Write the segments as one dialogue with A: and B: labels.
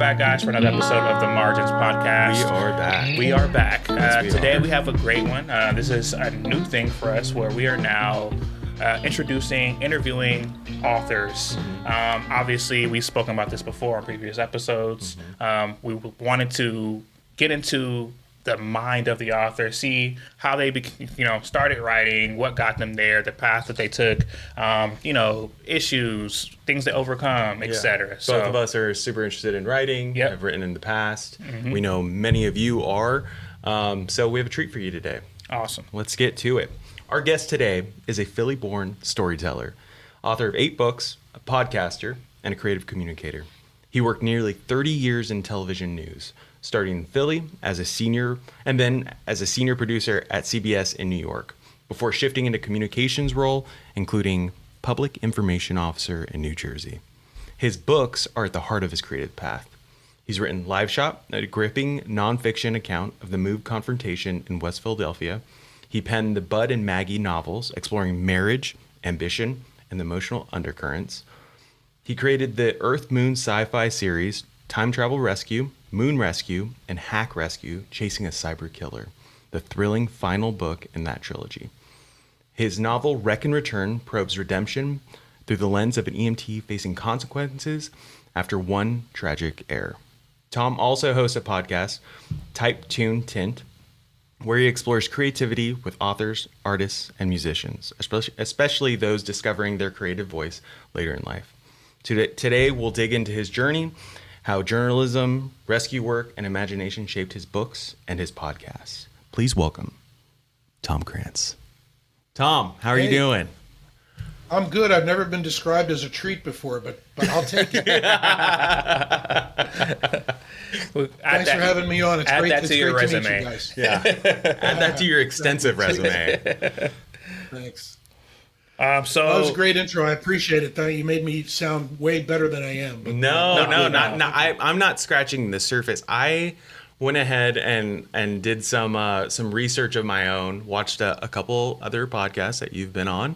A: back, guys, for another episode of the Margins podcast.
B: We are back.
A: Today we have a great one. This is a new thing for us where we are now interviewing authors. Obviously, we've spoken about this before on previous episodes. We wanted to get into the mind of the author, see how they started writing, what got them there, the path that they took, issues, things to overcome, etc.
B: Both of us are super interested in writing.
A: Yep.
B: Have written in the past. We know many of you are. So we have a treat for you today.
A: Awesome.
B: Let's get to it. Our guest today is a Philly-born storyteller, author of 8 books, a podcaster, and a creative communicator. He worked nearly 30 years in television news, starting in Philly as a senior and then as a senior producer at CBS in New York, before shifting into communications role, including public information officer in New Jersey. His books are at the heart of his creative path. He's written Live Shop, a gripping nonfiction account of the move confrontation in West Philadelphia. He penned the Bud and Maggie novels, exploring marriage, ambition, and the emotional undercurrents. He created the Earth Moon sci-fi series, Time Travel Rescue, Moon Rescue, and Hack Rescue, Chasing a Cyber Killer, the thrilling final book in that trilogy. His novel Wreck and Return probes redemption through the lens of an EMT facing consequences after one tragic error. Tom also hosts a podcast, Type Tune Tint, where he explores creativity with authors, artists, and musicians, especially those discovering their creative voice later in life. Today, we'll dig into his journey, how journalism, rescue work, and imagination shaped his books and his podcasts. Please welcome Tom Kranz. Tom, how are you doing?
C: I'm good. I've never been described as a treat before, but I'll take it. Thanks for having me on. It's
A: add
C: great,
A: that to your resume.
C: To meet you guys.
B: Yeah. Add that to your extensive resume.
C: Thanks.
A: So
C: that was a great intro. I appreciate it. You made me sound way better than I am. But
B: No. I'm not scratching the surface. I went ahead and did some research of my own. Watched a couple other podcasts that you've been on,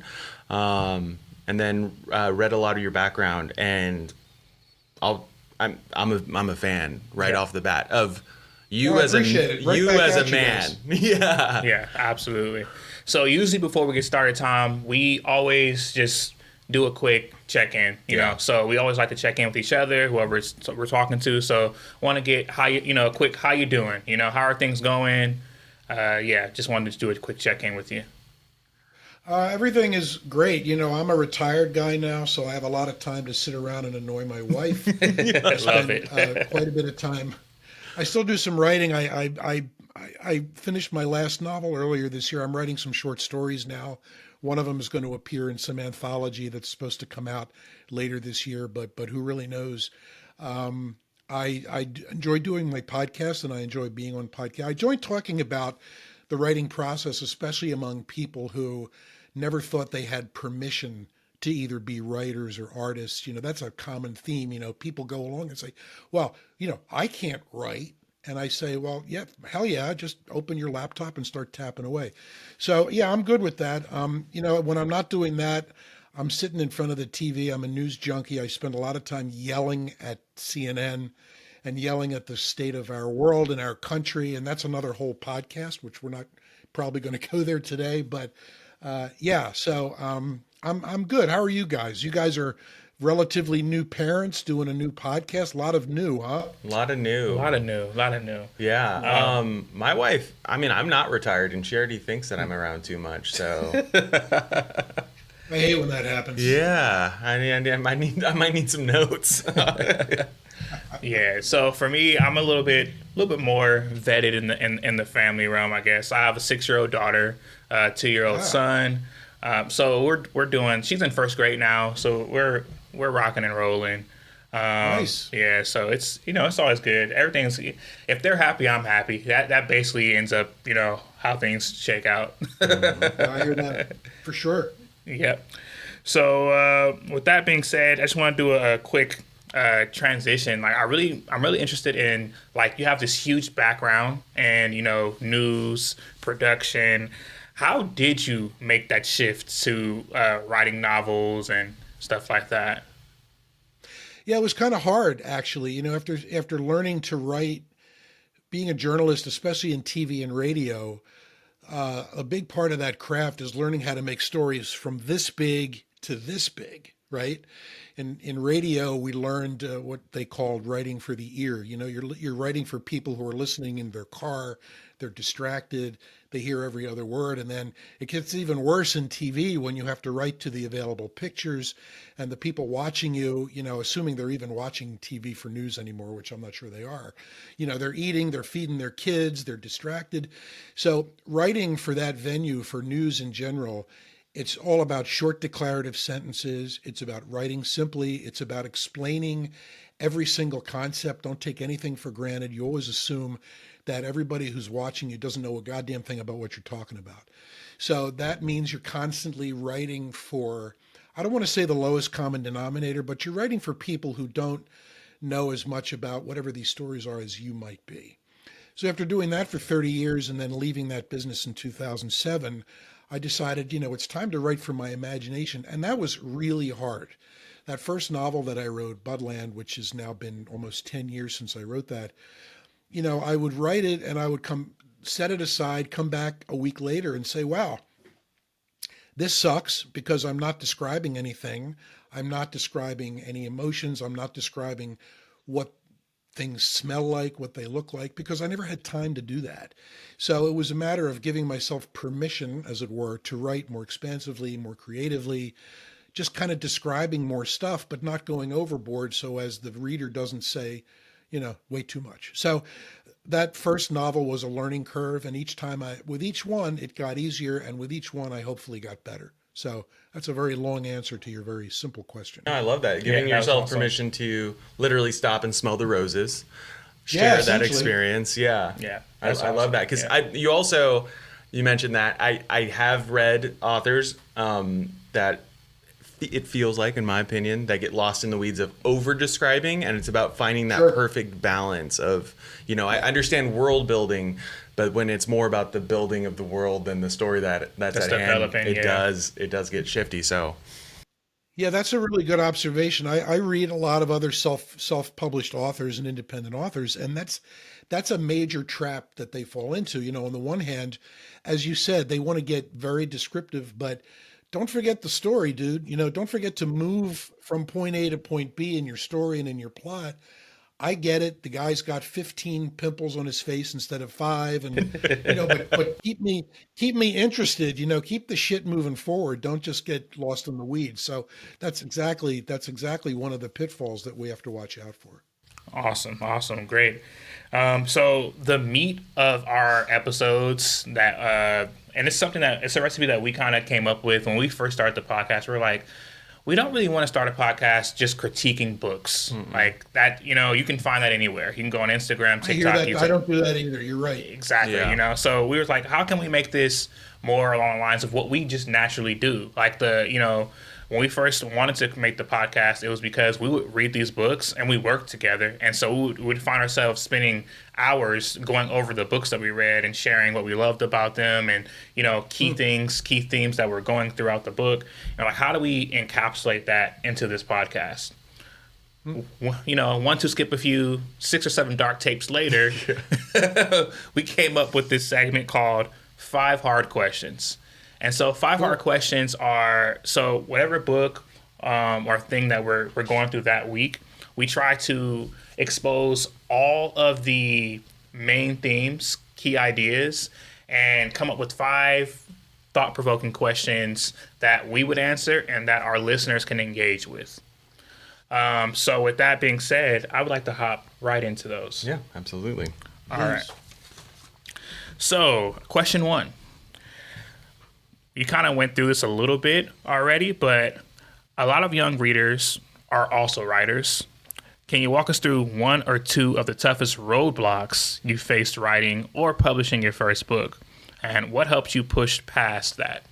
B: and then read a lot of your background. And I'm a fan right off the bat of you as a man.
A: Yeah, absolutely. So usually before we get started, Tom, we always just do a quick check-in, you know. So we always like to check in with each other, whoever we're talking to. So want to get how you doing? You know, how are things going? Just wanted to do a quick check-in with you.
C: Everything is great. You know, I'm a retired guy now, so I have a lot of time to sit around and annoy my wife.
A: I love it.
C: Quite a bit of time. I still do some writing. I finished my last novel earlier this year. I'm writing some short stories now. One of them is going to appear in some anthology that's supposed to come out later this year, but who really knows? I enjoy doing my podcast, and I enjoy being on podcast. I enjoy talking about the writing process, especially among people who never thought they had permission to either be writers or artists. You know, that's a common theme. You know, people go along and say, well, I can't write. And I say, well, yeah, hell yeah, just open your laptop and start tapping away. So, yeah, I'm good with that. When I'm not doing that, I'm sitting in front of the TV. I'm a news junkie. I spend a lot of time yelling at CNN and yelling at the state of our world and our country. And that's another whole podcast, which we're not probably going to go there today. But I'm good. How are you guys? You guys are relatively new parents doing a new podcast. A lot of new, huh?
B: A lot of new. Yeah. My wife, I'm not retired, and she already thinks that I'm around too much. So
C: I hate when that happens.
B: Yeah. I might need some notes.
A: Yeah. So for me, I'm a little bit more vetted in the family realm, I guess. I have a 6-year-old daughter, a 2-year-old son. So we're doing. She's in first grade now, so we're rocking and rolling.
C: Nice.
A: Yeah, so it's it's always good. Everything's, if they're happy, I'm happy. That basically ends up how things shake out.
C: I hear that for sure.
A: Yep. So with that being said, I just want to do a quick transition. Like I'm really interested in, like, you have this huge background and news production. How did you make that shift to writing novels and stuff like that?
C: Yeah, it was kind of hard actually. After learning to write, being a journalist, especially in TV and radio, a big part of that craft is learning how to make stories from this big to this big, right? In radio, we learned what they called writing for the ear. You're writing for people who are listening in their car, they're distracted, they hear every other word, and then it gets even worse in TV when you have to write to the available pictures and the people watching you. Assuming they're even watching TV for news anymore, which I'm not sure they are. They're eating, they're feeding their kids, they're distracted. So writing for that venue for news in general, it's all about short declarative sentences. It's about writing simply. It's about explaining every single concept. Don't take anything for granted. You always assume that everybody who's watching you doesn't know a goddamn thing about what you're talking about. So that means you're constantly writing for, I don't want to say the lowest common denominator, but you're writing for people who don't know as much about whatever these stories are as you might be. So after doing that for 30 years and then leaving that business in 2007, I decided, it's time to write from my imagination. And that was really hard. That first novel that I wrote, Budland, which has now been almost 10 years since I wrote that, I would write it and I would set it aside, come back a week later and say, wow, this sucks because I'm not describing anything. I'm not describing any emotions. I'm not describing what things smell like, what they look like, because I never had time to do that. So it was a matter of giving myself permission, as it were, to write more expansively, more creatively, just kind of describing more stuff, but not going overboard so as the reader doesn't say, way too much. So that first novel was a learning curve, and with each one, it got easier, and with each one, I hopefully got better. So that's a very long answer to your very simple question.
B: No, I love that. Giving yourself permission to literally stop and smell the roses, share that experience. Yeah.
A: Yeah.
B: I love that. Because you mentioned that I have read authors that it feels like, in my opinion, that get lost in the weeds of over describing, and it's about finding that perfect balance of, I understand world building, but when it's more about the building of the world than the story that's at hand, it does get shifty. So,
C: yeah, that's a really good observation. I read a lot of other self-published authors and independent authors, and that's a major trap that they fall into. On the one hand, as you said, they want to get very descriptive, but don't forget the story, dude. Don't forget to move from point A to point B in your story and in your plot. I get it. The guy's got 15 pimples on his face instead of 5, and but keep me interested. Keep the shit moving forward. Don't just get lost in the weeds. So that's exactly one of the pitfalls that we have to watch out for.
A: Awesome, great. So the meat of our episodes and it's a recipe that we kind of came up with when we first started the podcast. We're like, we don't really want to start a podcast just critiquing books. Like that, you can find that anywhere. You can go on Instagram, TikTok.
C: I hear that. I don't do that either. You're right.
A: Exactly. Yeah. So we were like, how can we make this more along the lines of what we just naturally do? Like when we first wanted to make the podcast, it was because we would read these books and we worked together. And so we would find ourselves spending hours going over the books that we read and sharing what we loved about them and, key themes that were going throughout the book. Like, how do we encapsulate that into this podcast? One to skip a few 6 or 7 dark tapes later, we came up with this segment called 5 Hard Questions. And so 5 hard questions are, whatever book or thing that we're going through that week, we try to expose all of the main themes, key ideas, and come up with 5 thought-provoking questions that we would answer and that our listeners can engage with. So with that being said, I would like to hop right into those.
B: Yeah, absolutely.
A: All right. So question 1. You kind of went through this a little bit already, but a lot of young readers are also writers. Can you walk us through 1 or 2 of the toughest roadblocks you faced writing or publishing your first book? And what helped you push past that?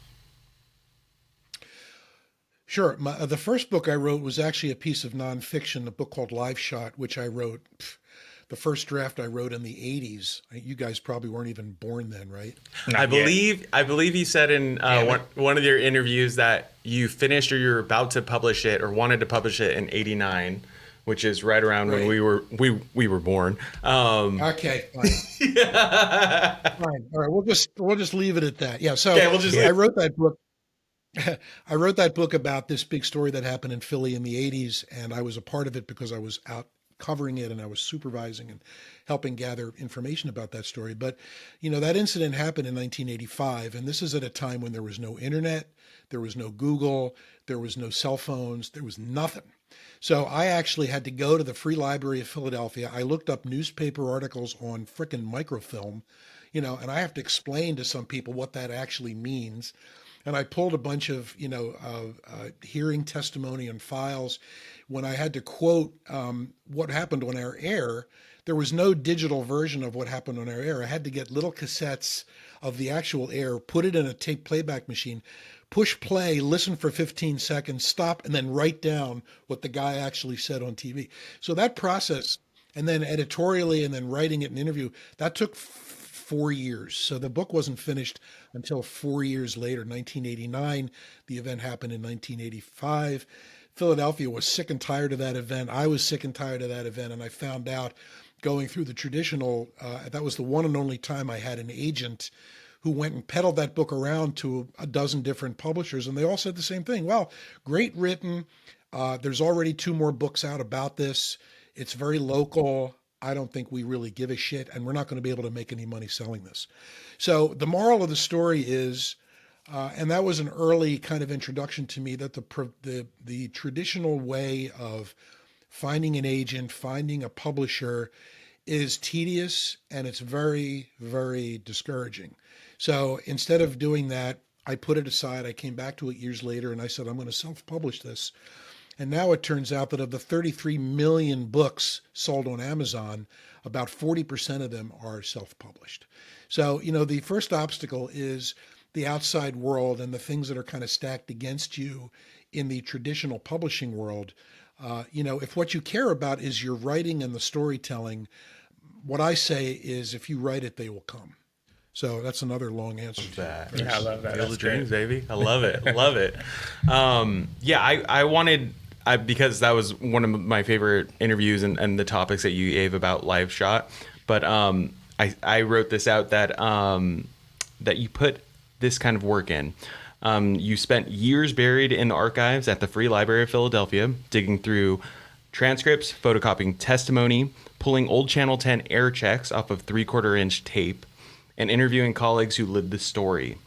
C: Sure. The first book I wrote was actually a piece of nonfiction, a book called Live Shot, which I wrote. The first draft I wrote in the 80s. You guys probably weren't even born then, right?
B: I believe you said in one of your interviews that you finished or you're about to publish it or wanted to publish it in 89 which is right around when we were born.
C: Okay, fine. Fine. All right, we'll just leave it at that. Yeah. So I wrote that book. I wrote that book about this big story that happened in Philly in the 80s, and I was a part of it because I was out covering it and I was supervising and helping gather information about that story. But, that incident happened in 1985, and this is at a time when there was no internet, there was no Google, there was no cell phones, there was nothing. So I actually had to go to the Free Library of Philadelphia. I looked up newspaper articles on frickin' microfilm, and I have to explain to some people what that actually means. And I pulled a bunch of, hearing testimony and files. When I had to quote what happened on our air, there was no digital version of what happened on our air. I had to get little cassettes of the actual air, put it in a tape playback machine, push play, listen for 15 seconds, stop, and then write down what the guy actually said on TV. So that process, and then editorially, and then writing it in an interview, that took 4 years. So the book wasn't finished until 4 years later, 1989. The event happened in 1985. Philadelphia was sick and tired of that event. I was sick and tired of that event. And I found out going through the traditional, that was the one and only time I had an agent who went and peddled that book around to a dozen different publishers. And they all said the same thing. Well, great written. There's already 2 more books out about this. It's very local. I don't think we really give a shit, and we're not going to be able to make any money selling this. So the moral of the story is, and that was an early kind of introduction to me, that the traditional way of finding an agent, finding a publisher is tedious, and it's very, very discouraging. So instead of doing that, I put it aside. I came back to it years later, and I said, I'm going to self-publish this. And now it turns out that of the 33 million books sold on Amazon, about 40% of them are self-published. So, the first obstacle is the outside world and the things that are kind of stacked against you in the traditional publishing world. If what you care about is your writing and the storytelling, what I say is if you write it, they will come. So that's another long answer to that.
A: Yeah, I love that.
B: That's dreams, baby. I love it. Love it. I wanted... because that was one of my favorite interviews and the topics that you gave about live shot. But I wrote this out that you put this kind of work in. You spent years buried in the archives at the Free Library of Philadelphia, digging through transcripts, photocopying testimony, pulling old Channel 10 air checks off of 3/4-inch tape, and interviewing colleagues who lived the story.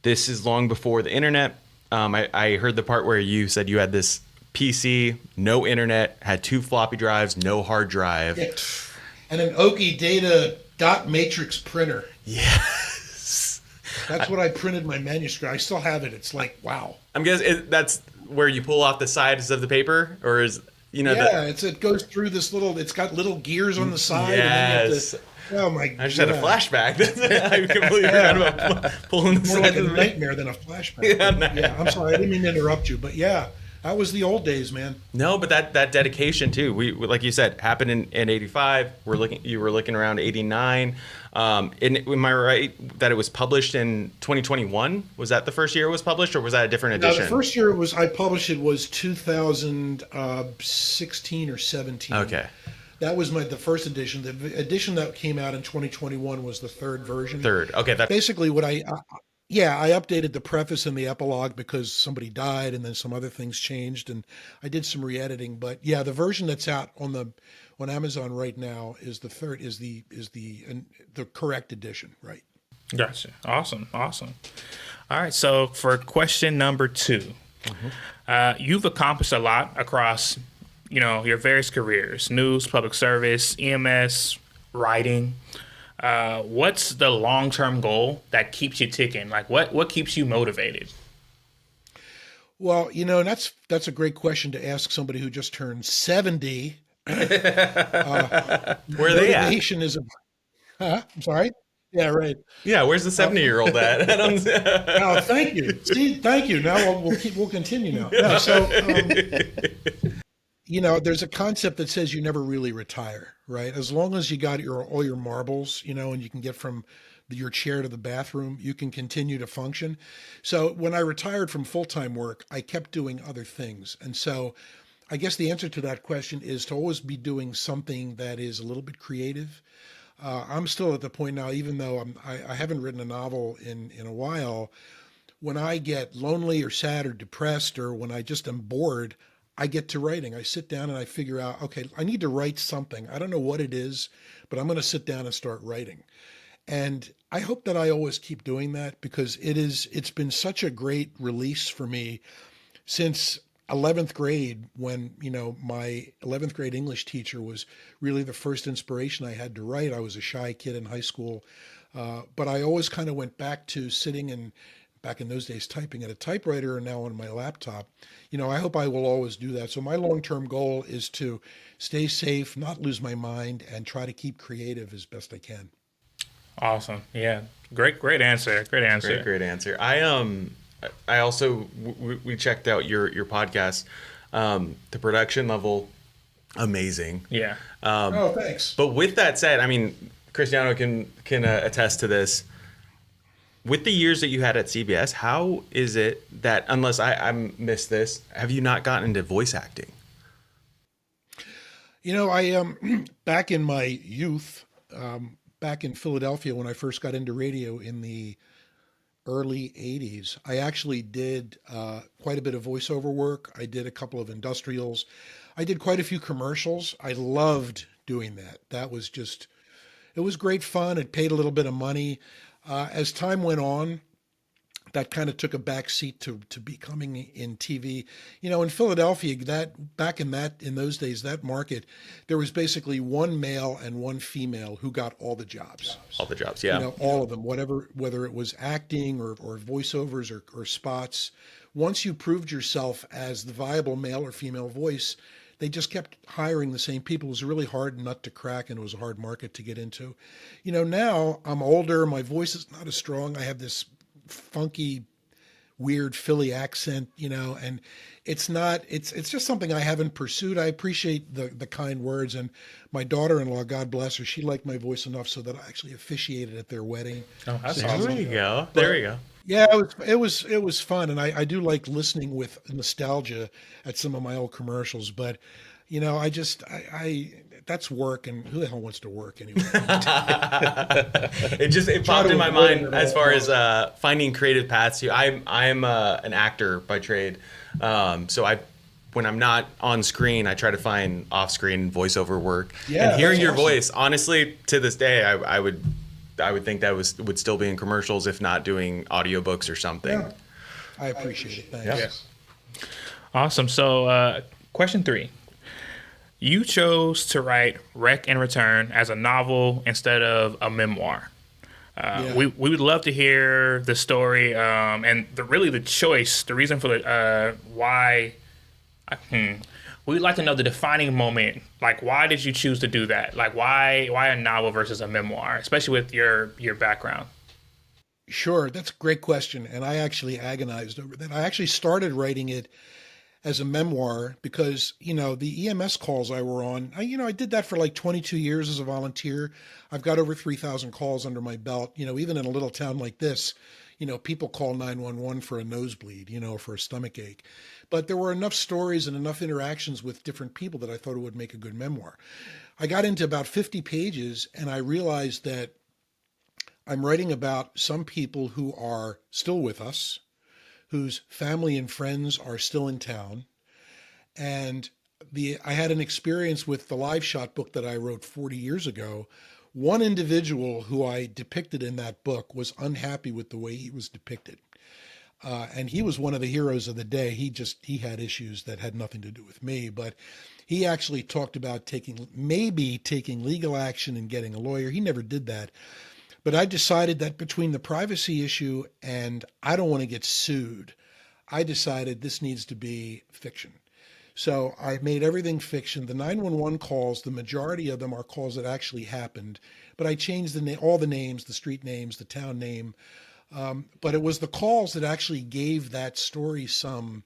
B: This is long before the internet. I heard the part where you said you had this PC, no internet, had 2 floppy drives, no hard drive.
C: Yeah. And an Oki Data dot matrix printer.
B: Yes.
C: That's what I printed my manuscript. I still have it. It's like, wow.
B: I'm guessing that's where you pull off the sides of the paper, or is,
C: it goes through this it's got little gears on the side.
B: Yes.
C: Oh my God.
B: I just had a flashback. I completely forgot about pulling the
C: More
B: sides
C: like a
B: of the
C: nightmare than a flashback. Yeah, I'm sorry. I didn't mean to interrupt you, but yeah. That was the old days, man.
B: No, but that dedication too. We like you said, happened in 85. You were looking around 89. Am I right that it was published in 2021? Was that the first year it was published, or was that a different edition?
C: No, the first year I published it was 2016 or 17.
B: Okay.
C: That was the first edition. The edition that came out in 2021 was the 3rd version.
B: Okay.
C: Basically what I updated the preface and the epilogue because somebody died and then some other things changed, and I did some re-editing. But yeah, the version that's out on Amazon right now is the correct edition, right?
A: Gotcha. Awesome. All right. So for question number 2, you've accomplished a lot across, your various careers: news, public service, EMS, writing. What's the long-term goal that keeps you ticking? Like what keeps you motivated?
C: Well, that's a great question to ask somebody who just turned 70.
B: Where are they at?
C: Motivation is I'm sorry? Yeah, right.
B: Yeah, where's the 70-year-old at?
C: Oh, thank you. See, thank you. Now we'll continue now. No, so there's a concept that says you never really retire, right? As long as you got all your marbles, and you can get from your chair to the bathroom, you can continue to function. So when I retired from full-time work, I kept doing other things. And so I guess the answer to that question is to always be doing something that is a little bit creative. I'm still at the point now, even though I haven't written a novel in a while, when I get lonely or sad or depressed, or when I just am bored, I get to writing. I sit down and I figure out, okay, I need to write something. I don't know what it is, but I'm going to sit down and start writing. And I hope that I always keep doing that, because it's been such a great release for me since 11th grade, when, my 11th grade English teacher was really the first inspiration I had to write. I was a shy kid in high school, but I always kind of went back to sitting and, back in those days, typing at a typewriter, and now on my laptop. I hope I will always do that. So my long-term goal is to stay safe, not lose my mind, and try to keep creative as best I can.
A: Awesome. Yeah. Great answer. Great answer.
B: Great answer. I also we checked out your podcast. The production level, amazing.
A: Yeah.
C: Oh, thanks.
B: But with that said, I mean, Cristiano can attest to this. With the years that you had at CBS, how is it that, unless I missed this, have you not gotten into voice acting?
C: I back in my youth, back in Philadelphia, when I first got into radio in the early 80s, I actually did quite a bit of voiceover work. I did a couple of industrials. I did quite a few commercials. I loved doing that. It was great fun. It paid a little bit of money. As time went on, that kind of took a back seat to becoming in TV. In Philadelphia, in those days, that market, there was basically one male and one female who got all the jobs.
B: All the jobs, yeah.
C: All of them, whether it was acting or voiceovers or spots. Once you proved yourself as the viable male or female voice, they just kept hiring the same people. It was a really hard nut to crack, and it was a hard market to get into. Now I'm older, my voice is not as strong. I have this funky, weird Philly accent, and it's just something I haven't pursued. I appreciate the kind words, and my daughter-in-law, God bless her, she liked my voice enough so that I actually officiated at their wedding.
A: Oh, that's
C: So,
A: awesome.
B: There you go. There you go.
C: yeah, it was fun, and I do like listening with nostalgia at some of my old commercials. But I that's work, and who the hell wants to work anyway?
B: It popped in my mind as far as finding creative paths. I'm an actor by trade, so when I'm not on screen, I try to find off-screen voiceover work.
C: Yeah,
B: and hearing
C: that's
B: your
C: awesome.
B: voice, honestly, to this day, I would think that would still be in commercials, if not doing audiobooks or something.
C: Yeah. I appreciate it. Thanks.
A: Yes. Awesome. So, question 3. You chose to write Wreck and Return as a novel instead of a memoir.
C: Yeah.
A: We would love to hear the story and the choice, the reason for the why. We'd like to know the defining moment. Like, why did you choose to do that? Like, why a novel versus a memoir, especially with your background?
C: Sure, that's a great question, and I actually agonized over that. I actually started writing it as a memoir because, the EMS calls I were on, I did that for like 22 years as a volunteer. I've got over 3,000 calls under my belt. Even in a little town like this, people call 911 for a nosebleed, for a stomach ache. But there were enough stories and enough interactions with different people that I thought it would make a good memoir. I got into about 50 pages, and I realized that I'm writing about some people who are still with us, whose family and friends are still in town. And I had an experience with the Live Shot book that I wrote 40 years ago. One individual who I depicted in that book was unhappy with the way he was depicted. And he was one of the heroes of the day. He had issues that had nothing to do with me, but he actually talked about maybe taking legal action and getting a lawyer. He never did that. But I decided that between the privacy issue and I don't want to get sued, I decided this needs to be fiction. So I made everything fiction. The 911 calls, the majority of them are calls that actually happened, but I changed all the names, the street names, the town name. But it was the calls that actually gave that story some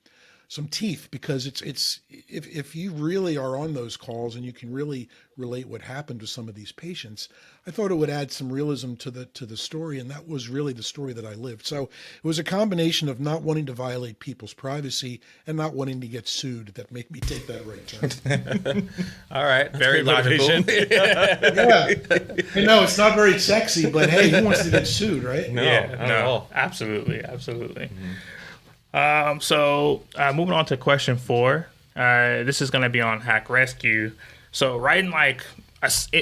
C: some teeth, because it's if you really are on those calls and you can really relate what happened to some of these patients, I thought it would add some realism to the story, and that was really the story that I lived. So it was a combination of not wanting to violate people's privacy and not wanting to get sued that made me take that right turn.
A: All right, very logical.
C: Yeah, I know it's not very sexy, but hey, who wants to get sued, right?
B: No,
A: Yeah,
B: not at all.
A: absolutely. So moving on to question 4. This is going to be on Hack Rescue. So writing like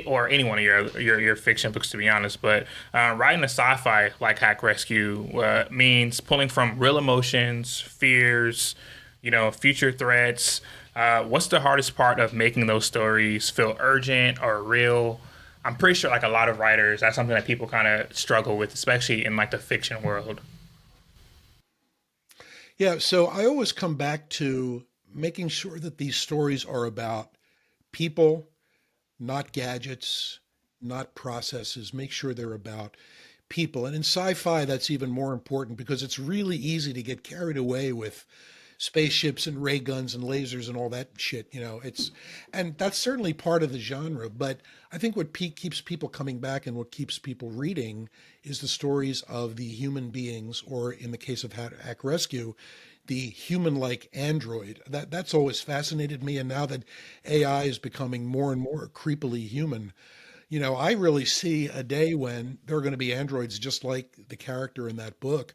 A: or any one of your fiction books, to be honest, but writing a sci-fi like Hack Rescue means pulling from real emotions, fears, future threats. What's the hardest part of making those stories feel urgent or real? I'm pretty sure like a lot of writers, that's something that people kind of struggle with, especially in like the fiction world.
C: Yeah, so I always come back to making sure that these stories are about people, not gadgets, not processes. Make sure they're about people. And in sci-fi, that's even more important because it's really easy to get carried away with spaceships and ray guns and lasers and all that shit. And that's certainly part of the genre. But I think what keeps people coming back and what keeps people reading is the stories of the human beings, or in the case of Hack Rescue, the human-like android. That's always fascinated me. And now that AI is becoming more and more creepily human, I really see a day when there are going to be androids just like the character in that book,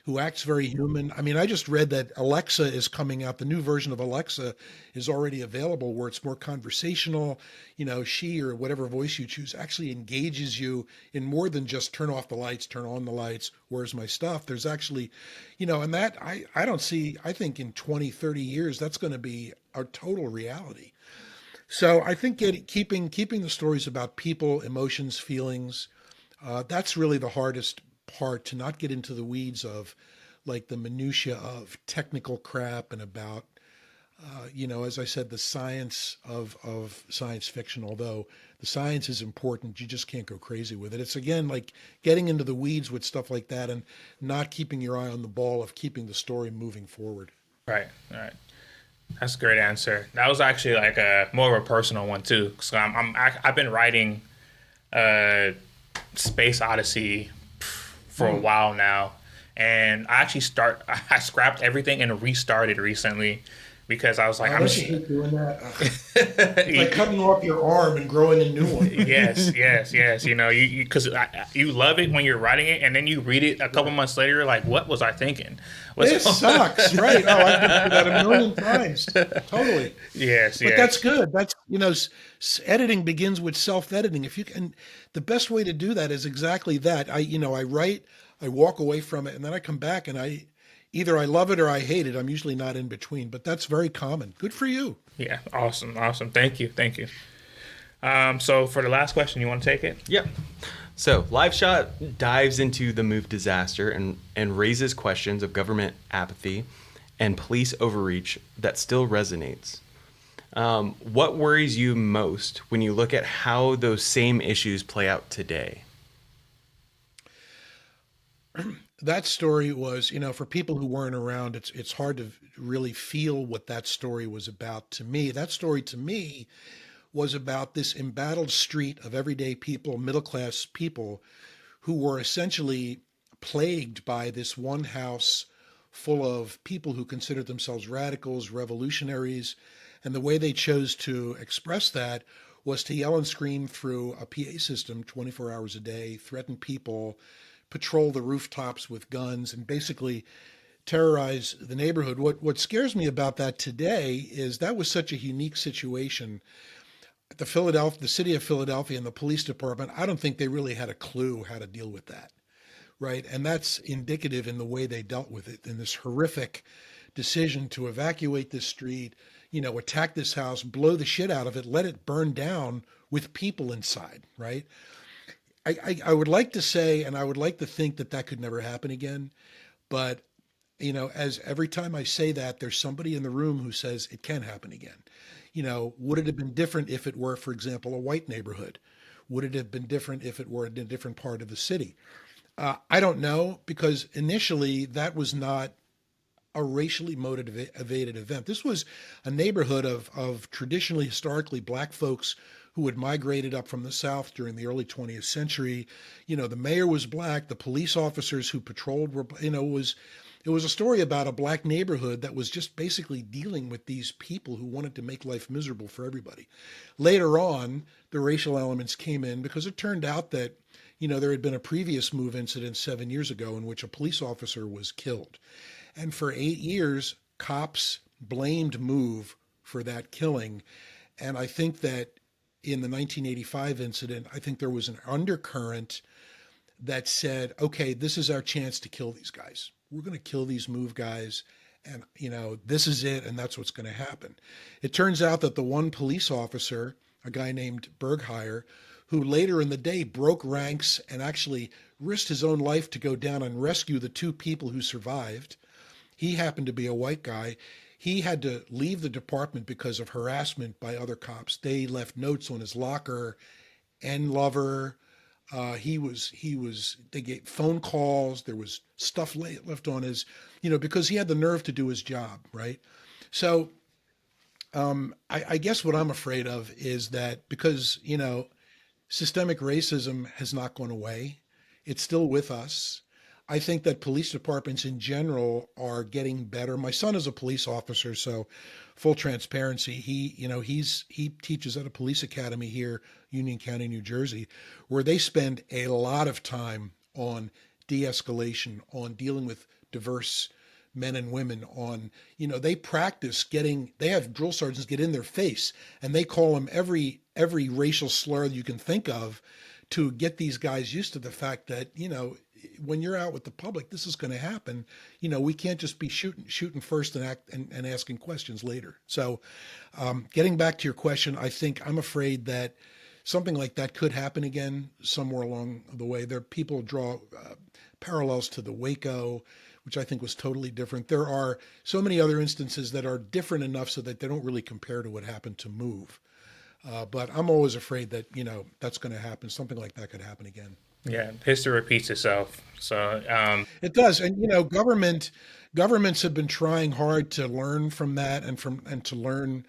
C: who acts very human. I mean, I just read that Alexa is coming out. The new version of Alexa is already available, where it's more conversational. She, or whatever voice you choose, actually engages you in more than just turn off the lights, turn on the lights, where's my stuff? There's actually, and that I don't see, I think in 20, 30 years, that's going to be a total reality. So I think keeping the stories about people, emotions, feelings, that's really the hardest part, to not get into the weeds of like the minutia of technical crap and about as I said, the science of science fiction. Although the science is important, you just can't go crazy with it. It's again like getting into the weeds with stuff like that and not keeping your eye on the ball of keeping the story moving forward.
A: Right. That's a great answer. That was actually like more of a personal one too. So I've been writing Space Odyssey for a while now, and I scrapped everything and restarted recently because I was like,
C: I hate doing that. It's like cutting off your arm and growing a new one.
A: Yes. Because you love it when you're writing it, and then you read it a couple months later, like, what was I thinking?
C: This sucks, right? Oh, I've been through that a million times. Totally.
A: Yes.
C: But that's good. That's editing begins with self-editing. If you can, the best way to do that is exactly that. I write, I walk away from it, and then I come back and either I love it or I hate it. I'm usually not in between, but that's very common. Good for you.
A: Yeah, awesome. Thank you. So for the last question, you want to take it?
B: Yep. So Live Shot dives into the move disaster and raises questions of government apathy and police overreach that still resonates. What worries you most when you look at how those same issues play out today?
C: That story was, for people who weren't around, it's hard to really feel what that story was about to me. That story to me was about this embattled street of everyday people, middle-class people, who were essentially plagued by this one house full of people who considered themselves radicals, revolutionaries, and the way they chose to express that was to yell and scream through a PA system 24 hours a day, threaten people, patrol the rooftops with guns, and basically terrorize the neighborhood. What scares me about that today is that was such a unique situation. The city of Philadelphia and the police department, I don't think they really had a clue how to deal with that, right? And that's indicative in the way they dealt with it, in this horrific decision to evacuate this street, attack this house, blow the shit out of it, let it burn down with people inside, right? I would like to say, and I would like to think that could never happen again. But, as every time I say that, there's somebody in the room who says it can happen again. Would it have been different if it were, for example, a white neighborhood? Would it have been different if it were in a different part of the city? I don't know, because initially that was not a racially motivated event. This was a neighborhood of traditionally, historically black folks who had migrated up from the South during the early 20th century. The mayor was black. The police officers who patrolled were, it was a story about a black neighborhood that was just basically dealing with these people who wanted to make life miserable for everybody. Later on, the racial elements came in because it turned out that, there had been a previous MOVE incident 7 years ago in which a police officer was killed. And for 8 years, cops blamed MOVE for that killing. And I think that in the 1985 incident, I think there was an undercurrent that said, okay, this is our chance to kill these guys. We're going to kill these MOVE guys, and this is it, and that's what's going to happen. It turns out that the one police officer, a guy named Bergheyer, who later in the day broke ranks and actually risked his own life to go down and rescue the two people who survived. He happened to be a white guy. He had to leave the department because of harassment by other cops. They left notes on his locker, "End lover." They gave phone calls. There was stuff left on his, because he had the nerve to do his job, right? So I guess what I'm afraid of is that because, systemic racism has not gone away, it's still with us. I think that police departments in general are getting better. My son is a police officer, so full transparency, he teaches at a police academy here, Union County, New Jersey, where they spend a lot of time on de-escalation, on dealing with diverse men and women, on, they practice they have drill sergeants get in their face and they call them every racial slur you can think of to get these guys used to the fact that, when you're out with the public, this is going to happen. We can't just be shooting first and asking questions later. So getting back to your question, I'm afraid that something like that could happen again somewhere along the way. People draw parallels to the Waco, which I think was totally different. There are so many other instances that are different enough so that they don't really compare to what happened to MOVE. But I'm always afraid that, that's going to happen. Something like that could happen again.
A: Yeah, history repeats itself. So
C: it does, and governments have been trying hard to learn from that and to learn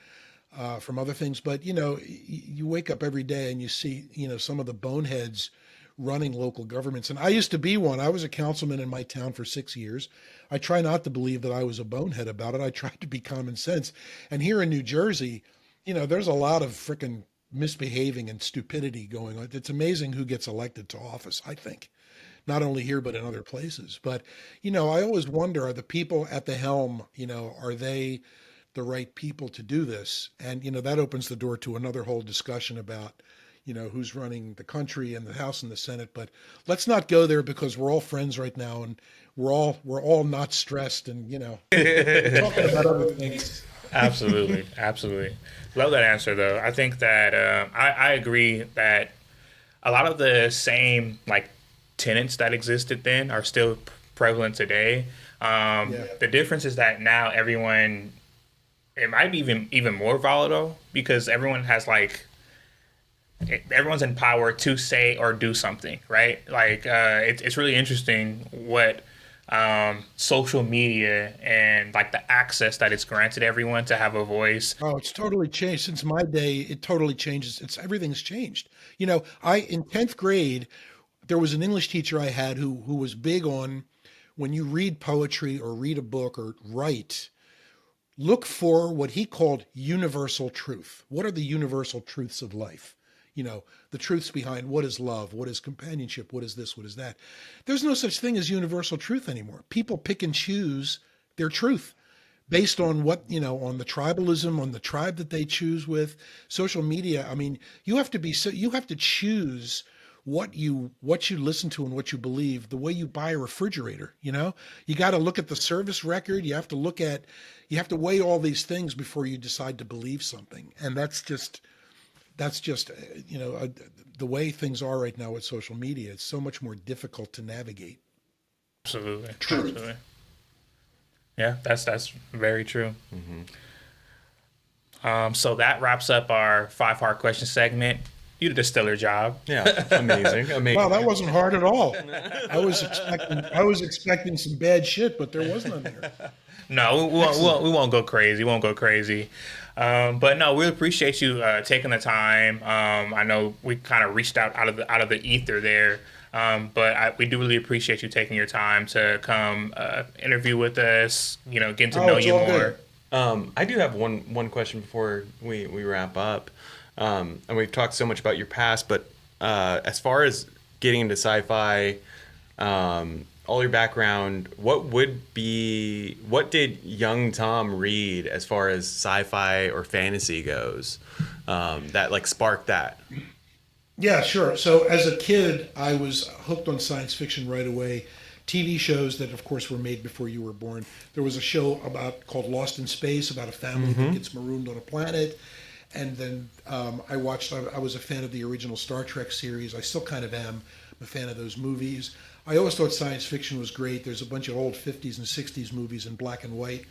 C: from other things. But you wake up every day and you see some of the boneheads running local governments. And I used to be one. I was a councilman in my town for 6 years. I try not to believe that I was a bonehead about it. I tried to be common sense. And here in New Jersey, there's a lot of frickin' misbehaving and stupidity going on. It's amazing who gets elected to office, I think, not only here, but in other places. But, I always wonder, are the people at the helm, are they the right people to do this? And, that opens the door to another whole discussion about, who's running the country and the House and the Senate. But let's not go there because we're all friends right now and we're all not stressed and, talking about other things.
A: Absolutely. Love that answer, though. I think that I agree that a lot of the same tenets that existed then are still prevalent today. The difference is that now it might be even more volatile because everyone has everyone's in power to say or do something, right? It's really interesting what social media and the access that it's granted everyone to have a voice.
C: Oh, it's totally changed since my day. It totally changes. Everything's changed. In 10th grade, there was an English teacher I had who was big on when you read poetry or read a book or write, look for what he called universal truth. What are the universal truths of life? The truths behind what is love, what is companionship, what is this, what is that. There's no such thing as universal truth anymore. People pick and choose their truth based on what, on the tribalism, on the tribe that they choose with. Social media, you have to choose what you listen to and what you believe, the way you buy a refrigerator. You got to look at the service record. You have to weigh all these things before you decide to believe something. And that's just the way things are right now with social media. It's so much more difficult to navigate.
A: Absolutely. Yeah, that's very true. Mm-hmm. So that wraps up our 5 hard questions segment. You did a stellar job.
B: Yeah, amazing.
C: Wow, that wasn't hard at all. I was expecting some bad shit, but there was none there.
A: No, we won't go crazy. We won't go crazy. But no, we appreciate you taking the time. I know we kind of reached out of the ether there. We do really appreciate you taking your time to come interview with us, getting to know you more.
B: I do have one question before we wrap up. And we've talked so much about your past, but as far as getting into sci-fi, all your background, what did young Tom read as far as sci-fi or fantasy goes, that like sparked that?
C: Yeah, sure. So as a kid, I was hooked on science fiction right away. TV shows that, of course, were made before you were born. There was a show called Lost in Space about a family that gets marooned on a planet. And then I was a fan of the original Star Trek series. I still kind of am. I'm a fan of those movies. I always thought science fiction was great. There's a bunch of old 50s and 60s movies in black and white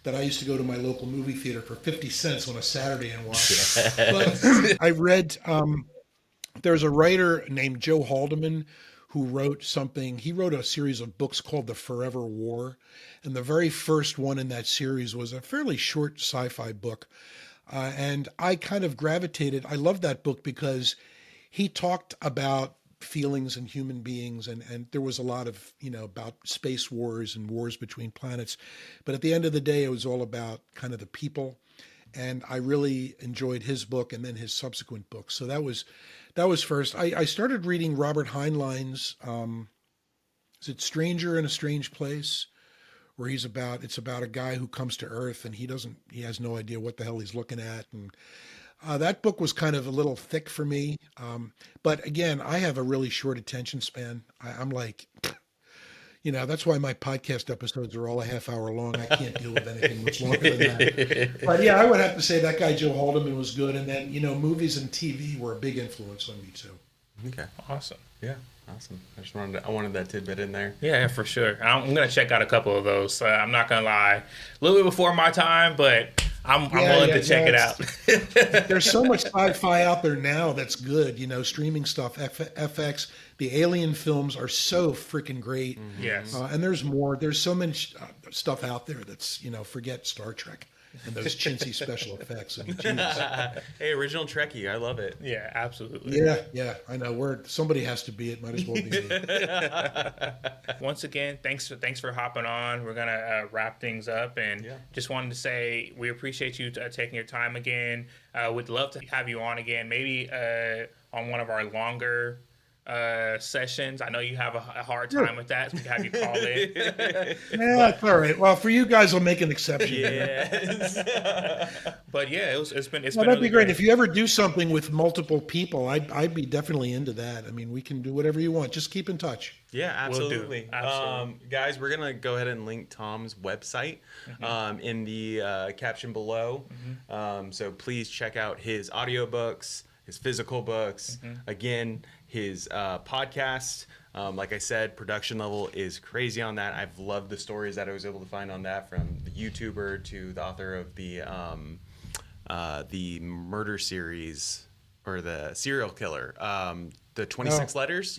C: that I used to go to my local movie theater for 50 cents on a Saturday and watch. But I read, there's a writer named Joe Haldeman who wrote something. He wrote a series of books called The Forever War. And the very first one in that series was a fairly short sci-fi book. And I kind of gravitated. I loved that book because he talked about feelings and human beings, and there was a lot of, about space wars and wars between planets. But at the end of the day, it was all about kind of the people. And I really enjoyed his book and then his subsequent books. So that was first. I started reading Robert Heinlein's, is it Stranger in a Strange Place? Where it's about a guy who comes to Earth and he has no idea what the hell he's looking at. And that book was kind of a little thick for me. But again, I have a really short attention span. I'm like, that's why my podcast episodes are all a half hour long. I can't deal with anything much longer than that. But yeah, I would have to say that guy, Joe Haldeman, was good. And then, movies and TV were a big influence on me too.
B: Okay.
A: Awesome.
B: Yeah. Awesome. I wanted that tidbit in there.
A: Yeah, for sure. I'm going to check out a couple of those. I'm not going to lie. A little bit before my time, but I'm willing to check it out.
C: There's so much sci-fi out there now that's good. Streaming stuff, FX. The Alien films are so freaking great.
A: Yes.
C: And there's more. There's so much stuff out there that's, forget Star Trek and those chintzy special effects. I mean,
B: hey, original Trekkie. I love it.
A: Yeah, absolutely.
C: Yeah. I know. Somebody has to be it. Might as well be me.
A: Once again, thanks for hopping on. We're gonna wrap things up, and just wanted to say we appreciate you taking your time again. Would love to have you on again, maybe on one of our longer sessions. I know you have a hard time with that, so we can have you call in.
C: Yeah, it's all right. Well, for you guys, I'll make an exception.
B: Yes.
A: But yeah, it's been
C: that'd
A: really
C: be great. If you ever do something with multiple people, I'd be definitely into that. I mean, we can do whatever you want. Just keep in touch.
B: Yeah, absolutely.
A: Absolutely.
B: Guys, we're gonna go ahead and link Tom's website in the caption below. So please check out his audiobooks, his physical books. Again, his podcast. Like I said, production level is crazy on that. I've loved the stories that I was able to find on that, from the YouTuber to the author of the murder series, or the serial killer, the 26 letters.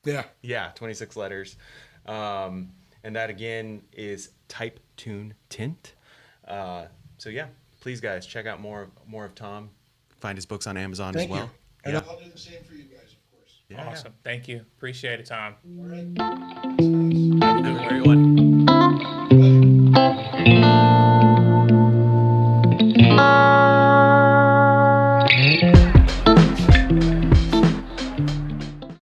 B: Yeah, 26 letters. And that again is Type Tune Tint. So yeah, please guys, check out more of Tom. Find his books on Amazon as well.
C: And I'll do the same for you guys, of course.
A: awesome. Thank you. Appreciate it, Tom.
C: All right.
B: Have a good one.